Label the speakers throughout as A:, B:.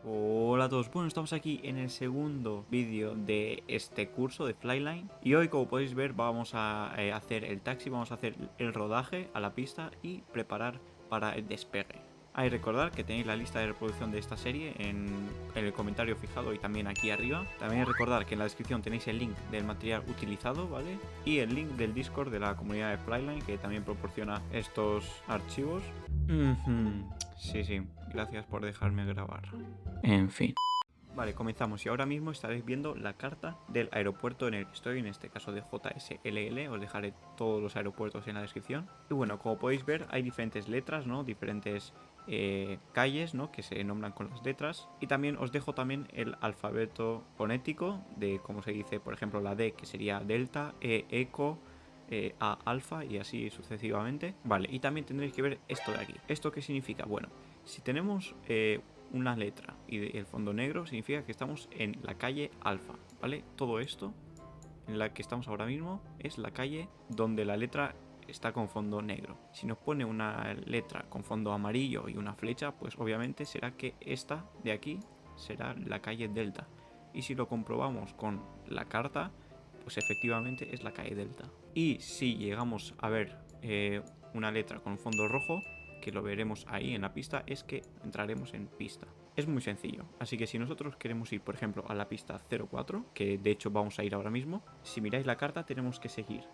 A: Hola a todos, bueno, estamos aquí en el segundo vídeo de este curso de Flyline y hoy, como podéis ver, vamos a hacer el taxi, vamos a hacer el rodaje a la pista y preparar para el despegue. Hay que recordar que tenéis la lista de reproducción de esta serie en el comentario fijado y también aquí arriba. También recordar que en la descripción tenéis el link del material utilizado, ¿vale? Y el link del Discord de la comunidad de Flyline, que también proporciona estos archivos. Sí, gracias por dejarme grabar. En fin. Vale, comenzamos y ahora mismo estaréis viendo la carta del aeropuerto en el que estoy, en este caso de JSLL, os dejaré todos los aeropuertos en la descripción. Y bueno, como podéis ver hay diferentes letras, ¿no? Diferentes calles, ¿no? Que se nombran con las letras. Y también os dejo también el alfabeto fonético de cómo se dice, por ejemplo, la D, que sería Delta, E, Eco, A alfa y así sucesivamente. Vale, y también tendréis que ver esto de aquí. ¿Esto qué significa? Bueno, si tenemos una letra y el fondo negro, significa que estamos en la calle alfa, ¿vale? Todo esto en la que estamos ahora mismo es la calle donde la letra está con fondo negro. Si nos pone una letra con fondo amarillo y una flecha, pues obviamente será que esta de aquí será la calle Delta. Y si lo comprobamos con la carta, pues efectivamente es la calle Delta. Y si llegamos a ver una letra con fondo rojo, que lo veremos ahí en la pista, es que entraremos en pista. Es muy sencillo, así que si nosotros queremos ir, por ejemplo, a la pista 04, que de hecho vamos a ir ahora mismo, si miráis la carta tenemos que seguir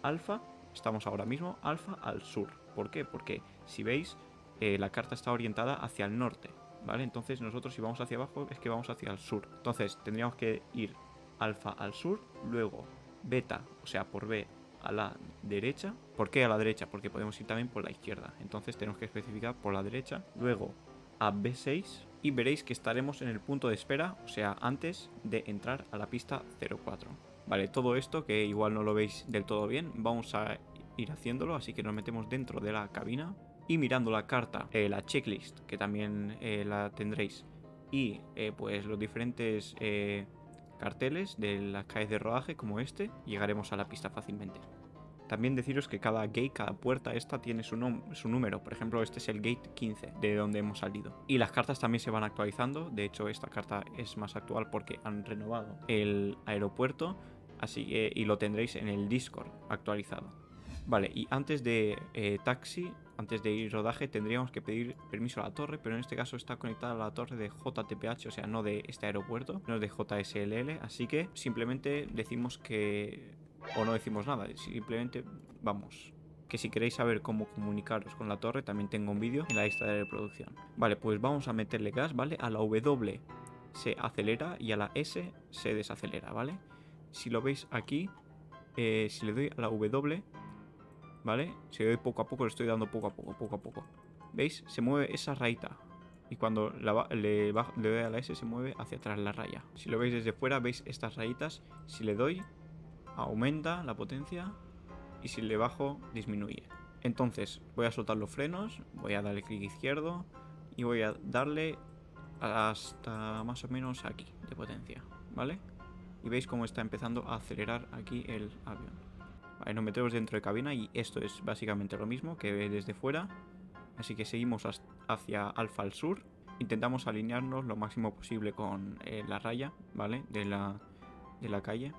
A: alfa, estamos ahora mismo alfa al sur. ¿Por qué? Porque si veis, la carta está orientada hacia el norte, ¿vale? Entonces nosotros si vamos hacia abajo es que vamos hacia el sur. Entonces tendríamos que ir alfa al sur, luego beta, o sea, por B a la derecha. ¿Por qué a la derecha? Porque podemos ir también por la izquierda. Entonces tenemos que especificar por la derecha. Luego a B6 y veréis que estaremos en el punto de espera, o sea, antes de entrar a la pista 04. Vale, todo esto que igual no lo veis del todo bien, vamos a ir haciéndolo, así que nos metemos dentro de la cabina y mirando la carta, la checklist, que también la tendréis, y pues los diferentes carteles de las calles de rodaje como este, llegaremos a la pista fácilmente. También deciros que cada gate, cada puerta esta tiene su número. Por ejemplo, este es el gate 15, de donde hemos salido. Y las cartas también se van actualizando. De hecho, esta carta es más actual porque han renovado el aeropuerto. Así que, y lo tendréis en el Discord actualizado. Vale, y antes de taxi, antes de ir rodaje, tendríamos que pedir permiso a la torre, pero en este caso está conectada a la torre de JTPH, o sea, no de este aeropuerto, no es de JSLL, así que simplemente decimos que... o no decimos nada, simplemente vamos. Que si queréis saber cómo comunicaros con la torre, también tengo un vídeo en la lista de reproducción. Vale, pues vamos a meterle gas, ¿vale? A la W se acelera y a la S se desacelera, ¿vale? Si lo veis aquí, si le doy a la W... ¿vale? Si le doy poco a poco, le estoy dando poco a poco. ¿Veis? Se mueve esa rayita. Y cuando le doy a la S, se mueve hacia atrás la raya. Si lo veis desde fuera, veis estas rayitas. Si le doy, aumenta la potencia. Y si le bajo, disminuye. Entonces, voy a soltar los frenos. Voy a darle clic izquierdo. Y voy a darle hasta más o menos aquí de potencia, ¿vale? Y veis cómo está empezando a acelerar aquí el avión. Vale, nos metemos dentro de cabina y esto es básicamente lo mismo que desde fuera. Así que seguimos hacia alfa al sur. Intentamos alinearnos lo máximo posible con la raya, ¿vale? De la calle.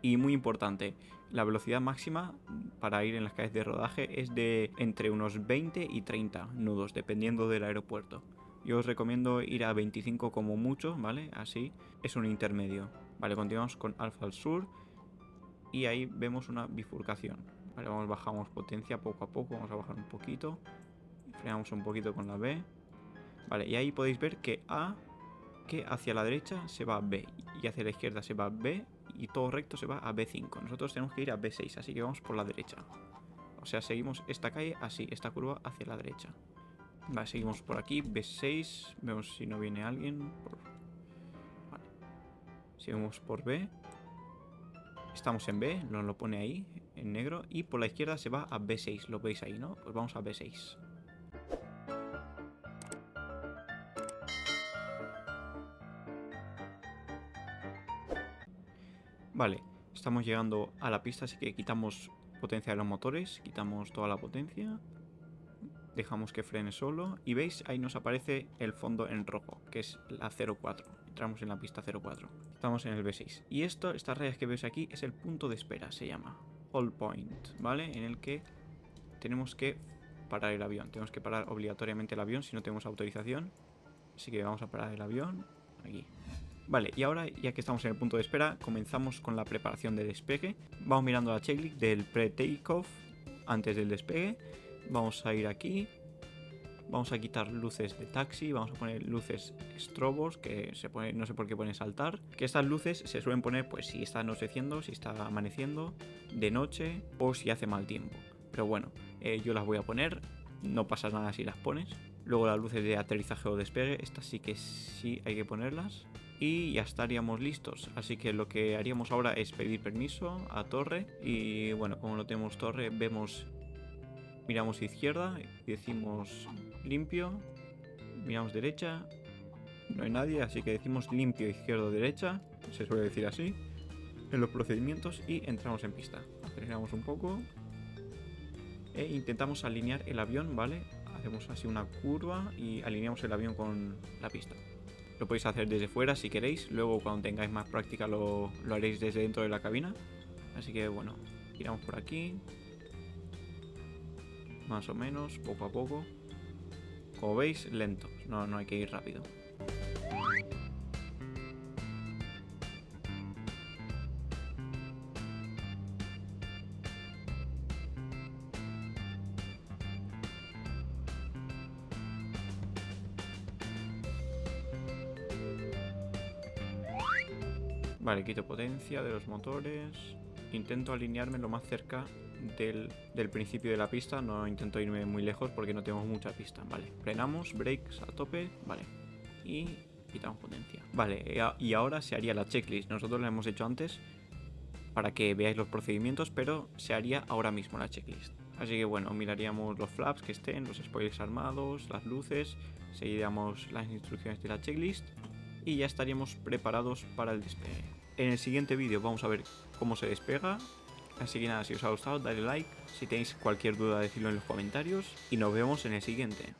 A: Y muy importante, la velocidad máxima para ir en las calles de rodaje es de entre unos 20 y 30 nudos, dependiendo del aeropuerto. Yo os recomiendo ir a 25 como mucho, ¿vale? Así es un intermedio. Vale, continuamos con alfa al sur. Y ahí vemos una bifurcación. Vale, bajamos potencia poco a poco, vamos a bajar un poquito. Frenamos un poquito con la B. Vale, y ahí podéis ver que que hacia la derecha se va a B y hacia la izquierda se va a B y todo recto se va a B5. Nosotros tenemos que ir a B6, así que vamos por la derecha. O sea, seguimos esta calle así, esta curva hacia la derecha. Vale, seguimos por aquí, B6, vemos si no viene alguien. Vale. Seguimos por B. Estamos en B, nos lo pone ahí, en negro. Y por la izquierda se va a B6, lo veis ahí, ¿no? Pues vamos a B6. Vale, estamos llegando a la pista, así que quitamos potencia de los motores. Quitamos toda la potencia. Dejamos que frene solo y veis, ahí nos aparece el fondo en rojo, que es la 04. Entramos en la pista 04. Estamos en el B6. Y estas rayas que veis aquí, es el punto de espera, se llama Hold Point, ¿vale? En el que tenemos que parar el avión. Tenemos que parar obligatoriamente el avión si no tenemos autorización. Así que vamos a parar el avión aquí. Vale, y ahora, ya que estamos en el punto de espera, comenzamos con la preparación de despegue. Vamos mirando la checklist del pre-takeoff antes del despegue. Vamos a ir aquí. Vamos a quitar luces de taxi. Vamos a poner luces strobos, que no sé por qué ponen saltar. Que estas luces se suelen poner pues si está anocheciendo, si está amaneciendo, de noche o si hace mal tiempo. Pero bueno, yo las voy a poner. No pasa nada si las pones. Luego las luces de aterrizaje o despegue, estas sí que sí hay que ponerlas. Y ya estaríamos listos. Así que lo que haríamos ahora es pedir permiso a torre. Y bueno, como no tenemos torre, miramos izquierda y decimos limpio. Miramos derecha. No hay nadie, así que decimos limpio, izquierdo, derecha. Se suele decir así en los procedimientos y entramos en pista. Aceleramos un poco. E intentamos alinear el avión, ¿vale? Hacemos así una curva y alineamos el avión con la pista. Lo podéis hacer desde fuera si queréis. Luego cuando tengáis más práctica lo haréis desde dentro de la cabina. Así que bueno, giramos por aquí. Más o menos, poco a poco. Como veis, lento. No hay que ir rápido. Vale, quito potencia de los motores. Intento alinearme lo más cerca del principio de la pista. No intento irme muy lejos porque no tenemos mucha pista. Vale, frenamos, brakes a tope. Vale, y quitamos potencia. Vale, y ahora se haría la checklist. Nosotros la hemos hecho antes para que veáis los procedimientos, pero se haría ahora mismo la checklist. Así que bueno, miraríamos los flaps que estén, los spoilers armados, las luces, seguiríamos las instrucciones de la checklist y ya estaríamos preparados para el despegue. En el siguiente vídeo vamos a ver cómo se despega. Así que nada, si os ha gustado, dale like. Si tenéis cualquier duda, decidlo en los comentarios. Y nos vemos en el siguiente.